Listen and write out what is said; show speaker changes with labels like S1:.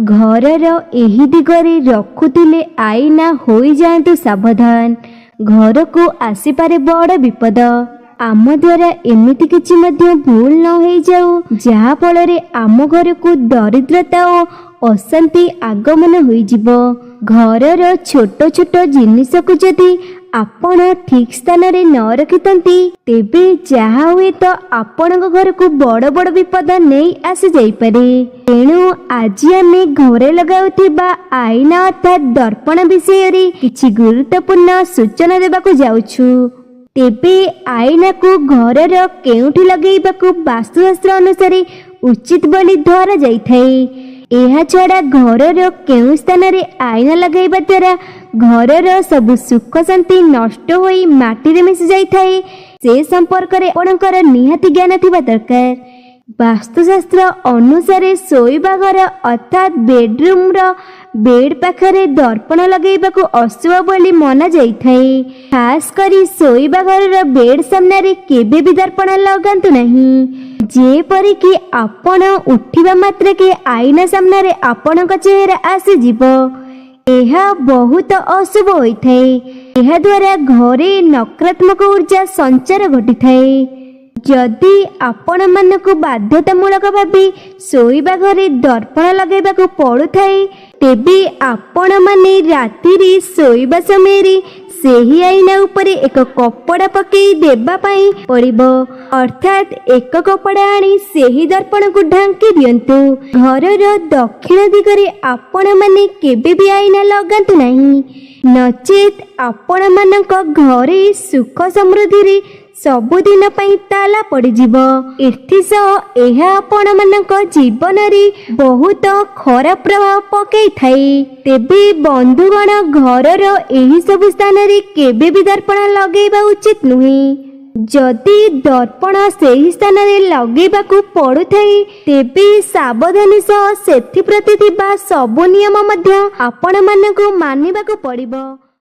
S1: घरर एही दिगरे रखुथिले आईना होई जातु सावधान। घर को आसीपारे बड़ विपद। आम द्वारा एमिति किछि मध्य भूल न हो जाऊ जहा फल आम घर को दरिद्रता और अशांति आगमन होई जिवो। घरर छोट छोट जिनिस को जदि आपण ठीक स्थान रे न रखितंती तेबे जहा हुए तो आपण घर को बड़ बड़ विपद नहीं आसी जाई पारे। तेणु आज आमे घरे लगाउथिबा आईना अर्थात दर्पण विषय रे किछि गुरुत्वपूर्ण सूचना देबाकू जाउछु। तेबे आईना को घरर केउठी लगेइबाकू वास्तुशास्त्र अनुसार उचित बोली धरा जाइथाए। एहा छड़ा घरर केउ स्थान रे आईना लगाइबा द्वारा घरर सब सुख शांति नष्ट होई माटी रे मिसि जाइथाए से संपर्क रे आपणकर निहाती ज्ञान थिबा दरकार। वास्तुशास्त्र अनुसार शोइबा घर अर्थात बेडरूम रो बेड पाखरे दर्पण लगेइबाकू अशुभ बोली मना जाइथाए। खास करी शोइबा घर बेड सामने रे केबे भी दर्पण लगांतु नहीं। जेपरि कि आपण उठिबा मात्र के आईना सामने रे आपणक चेहरा आसी जिवो एहा बहुत अशुभ होइथाए। एहा द्वारा घरे नकारात्मक ऊर्जा संचार घटिथाए। जदि आपण मानकु बाध्यतामूलक भाबी शोइबा घरे दर्पण लगाइबाकू पड़ुथाए तेबे आपण माने राति रे शोइबा समय रे सेही आईना उपरे एक कपड़ा पकई देबा पाई पड़िबो। अर्थात एक कपड़ा आनी सेही दर्पण को ढांकी दियंतु। घरर दक्षिण दिगरे आपण माने केबे भी आईना लगांतु नहीं नचेत आपण मानक घरे सुख समृद्धि रे सबुदिन पई ताला पड़ी जीवो। एथिसह एहा आपण मानक जीवन रे बहुत खराब प्रभाव पकई थाई। तेबे बंधुगण घरर एही सब स्थान रे केबे भी दर्पण लगेबा उचित नुहे। जदि दर्पण सेही स्थान रे लगेबाकू पड़ुथाई तेबे सावधानी सह सेथि प्रति थिबा सब नियम मध्य आपण मानकू मानिबाकू पड़िबो।